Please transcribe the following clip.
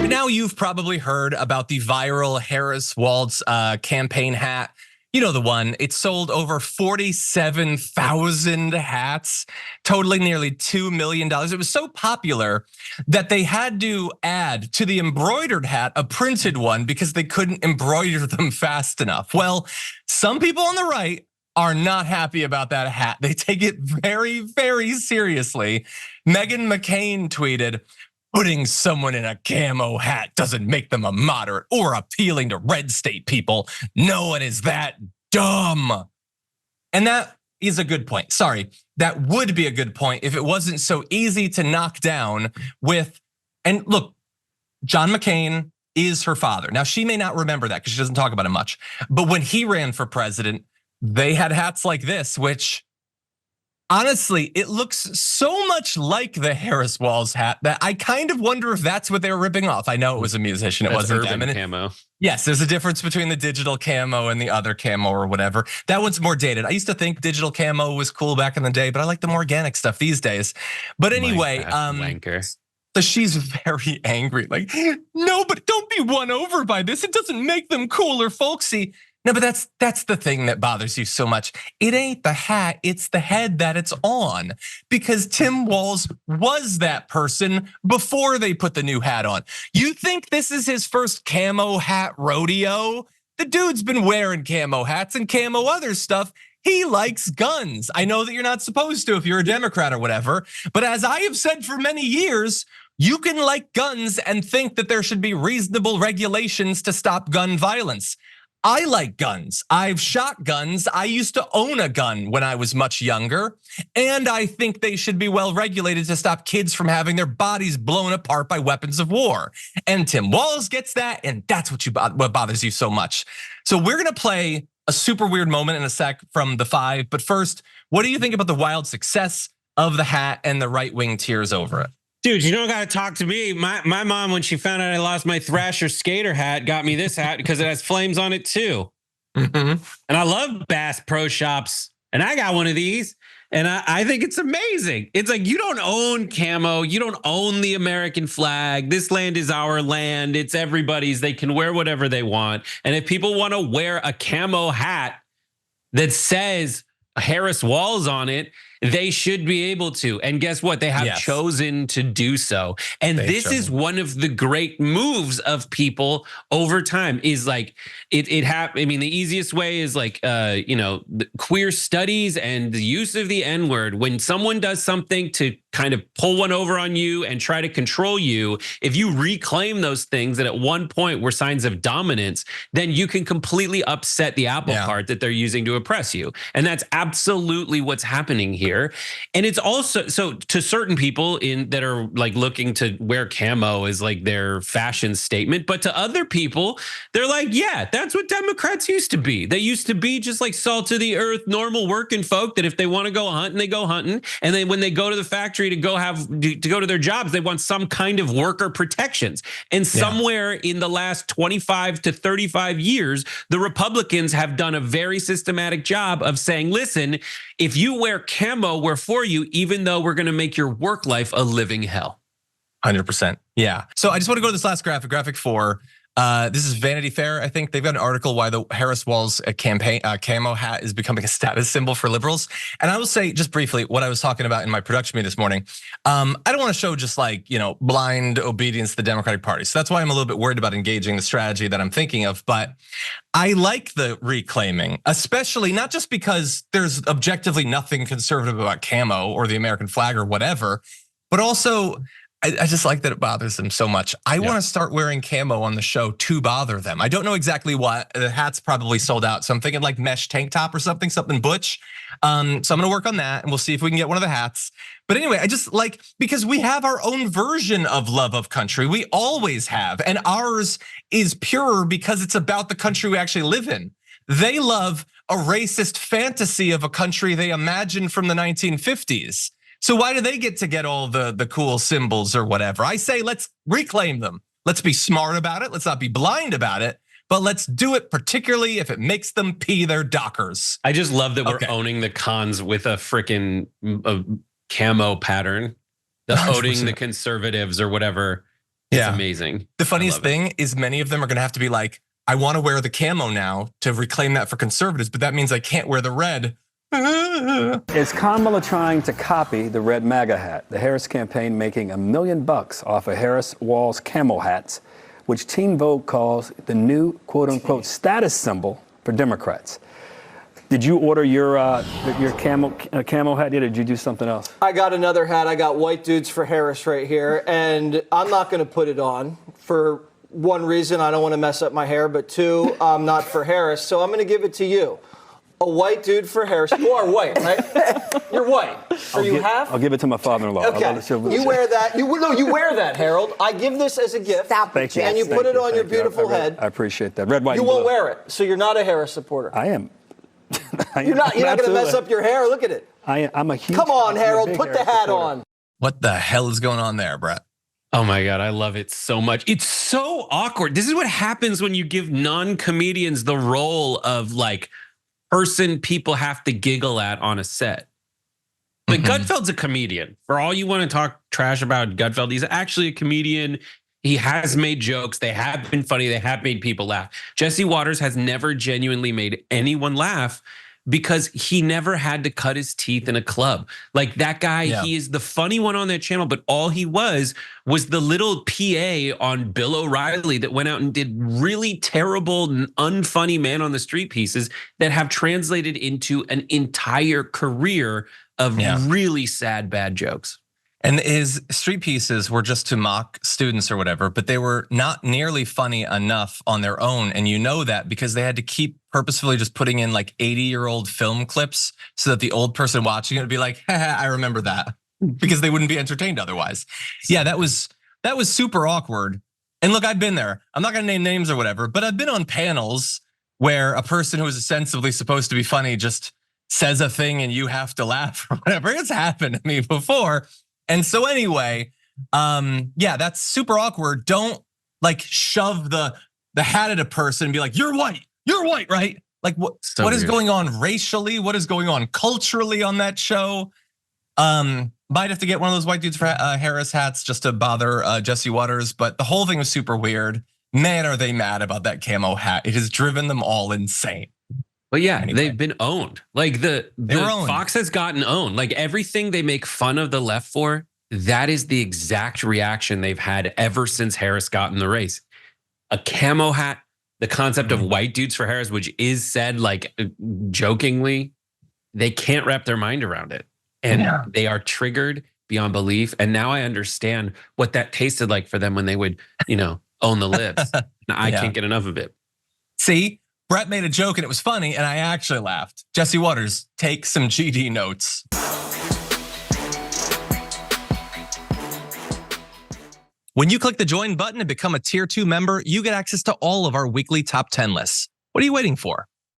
Now you've probably heard about the viral Harris Walz campaign hat. You know the one. It sold over 47,000 hats, totaling nearly $2 million. It was so popular that they had to add to the embroidered hat a printed one because they couldn't embroider them fast enough. Well, some people on the right are not happy about that hat. They take it very, very seriously. Meghan McCain tweeted, "Putting someone in a camo hat doesn't make them a moderate or appealing to red state people. No one is that dumb." And that is a good point. Sorry, that would be a good point if it wasn't so easy to knock down with, and look, John McCain is her father. Now, she may not remember that because she doesn't talk about it much. But when he ran for president, they had hats like this, which honestly, it looks so much like the Harris Walz hat that I kind of wonder if that's what they were ripping off. I know it was a musician, it wasn't urban them. Camo. Yes, there's a difference between the digital camo and the other camo or whatever. That one's more dated. I used to think digital camo was cool back in the day, but I like the more organic stuff these days. But anyway, wanker. so she's very angry, like, no, but don't be won over by this. It doesn't make them cool or folksy. No, but that's the thing that bothers you so much. It ain't the hat, it's the head that it's on. Because Tim Walz was that person before they put the new hat on. You think this is his first camo hat rodeo? The dude's been wearing camo hats and camo other stuff. He likes guns. I know that you're not supposed to if you're a Democrat or whatever, but as I have said for many years, you can like guns and think that there should be reasonable regulations to stop gun violence. I like guns. I've shot guns. I used to own a gun when I was much younger. And I think they should be well regulated to stop kids from having their bodies blown apart by weapons of war. And Tim Walz gets that, and that's what bothers you so much. So we're gonna play a super weird moment in a sec from the 5. But first, what do you think about the wild success of the hat and the right-wing tears over it? Dude, you don't gotta talk to me. My mom, when she found out I lost my Thrasher skater hat, got me this hat because it has flames on it too. And I love Bass Pro Shops, and I got one of these, and I think it's amazing. It's like, you don't own camo, you don't own the American flag. This land is our land. It's everybody's. They can wear whatever they want. And if people want to wear a camo hat that says Harris Walz on it, they should be able to. And guess what? They have chosen to do so. And this is one of the great moves of people over time, is like I mean, the easiest way is like, queer studies and the use of the N-word. When someone does something to kind of pull one over on you and try to control you, if you reclaim those things that at one point were signs of dominance, then you can completely upset the apple cart that they're using to oppress you. And that's absolutely what's happening here. And it's also, so to certain people that are like looking to wear camo as like their fashion statement, but to other people, they're like, yeah, that's what Democrats used to be. They used to be just like salt of the earth, normal working folk that if they want to go hunting, they go hunting. And then when they go to the factory to go to their jobs, they want some kind of worker protections. And somewhere in the last 25 to 35 years, the Republicans have done a very systematic job of saying, listen, if you wear camo, we're for you, even though we're going to make your work life a living hell. 100%. Yeah. So I just want to go to this last graphic 4. This is Vanity Fair. I think they've got an article why the Harris Walz campaign camo hat is becoming a status symbol for liberals. And I will say just briefly what I was talking about in my production meeting this morning. I don't want to show just like, blind obedience to the Democratic Party. So that's why I'm a little bit worried about engaging the strategy that I'm thinking of. But I like the reclaiming, especially not just because there's objectively nothing conservative about camo or the American flag or whatever, but also I just like that it bothers them so much. I want to start wearing camo on the show to bother them. I don't know exactly what. The hat's probably sold out. So I'm thinking like mesh tank top or something butch. So I'm gonna work on that and we'll see if we can get one of the hats. But anyway, I just like, because we have our own version of love of country. We always have. And ours is purer because it's about the country we actually live in. They love a racist fantasy of a country they imagined from the 1950s. So why do they get all the cool symbols or whatever? I say let's reclaim them. Let's be smart about it. Let's not be blind about it. But let's do it particularly if it makes them pee their dockers. I just love that we're owning the cons with a freaking camo pattern. The owning the conservatives or whatever. It's amazing. The funniest thing is many of them are going to have to be like, I want to wear the camo now to reclaim that for conservatives, but that means I can't wear the red. Is Kamala trying to copy the red MAGA hat? The Harris campaign making $1 million off of Harris Walz camo hats, which Teen Vogue calls the new quote-unquote status symbol for Democrats. Did you order your camo hat yet, or did you do something else? I got another hat. I got White Dudes for Harris right here, and I'm not going to put it on for one reason. I don't want to mess up my hair, but two, I'm not for Harris, so I'm going to give it to you. A white dude for Harris. You are white, right? You're white. Are you half? I'll give it to my father-in-law. Okay. You wear that. You wear that, Harold. I give this as a gift. Thank you. And you put it on your beautiful head. I appreciate that. Red, white, you and won't blue. wear it, so you're not a Harris supporter. I am. You're not going to mess up your hair. Look at it. I'm a huge. Come on, Harold. Put the hat on. What the hell is going on there, Brett? Oh my God, I love it so much. It's so awkward. This is what happens when you give non-comedians the role of like person people have to giggle at on a set. But Gutfeld's a comedian. For all you want to talk trash about Gutfeld, he's actually a comedian. He has made jokes. They have been funny. They have made people laugh. Jesse Waters has never genuinely made anyone laugh because he never had to cut his teeth in a club. Like that guy, he is the funny one on that channel, but all he was the little PA on Bill O'Reilly that went out and did really terrible, unfunny man on the street pieces that have translated into an entire career of really sad, bad jokes. And his street pieces were just to mock students or whatever, but they were not nearly funny enough on their own. And you know that because they had to keep purposefully just putting in like 80-year-old film clips so that the old person watching it would be like, I remember that, because they wouldn't be entertained otherwise. Yeah, that was super awkward. And look, I've been there. I'm not gonna name names or whatever, but I've been on panels where a person who is ostensibly supposed to be funny just says a thing and you have to laugh or whatever. It's happened to me before. And so anyway, yeah, that's super awkward. Don't like shove the hat at a person and be like, you're white, right? Like what is going on racially? What is going on culturally on that show? Might have to get one of those White Dudes for Harris hats just to bother Jesse Waters, but the whole thing was super weird. Man, are they mad about that camo hat. It has driven them all insane. But yeah, they've been owned. Like the Fox has gotten owned. Like everything they make fun of the left for, that is the exact reaction they've had ever since Harris got in the race. A camo hat, the concept of White Dudes for Harris, which is said like jokingly, they can't wrap their mind around it. And they are triggered beyond belief. And now I understand what that tasted like for them when they would, own the libs. Now I can't get enough of it. See? Brett made a joke and it was funny and I actually laughed. Jesse Waters, take some GD notes. When you click the join button and become a tier 2 member, you get access to all of our weekly top 10 lists. What are you waiting for?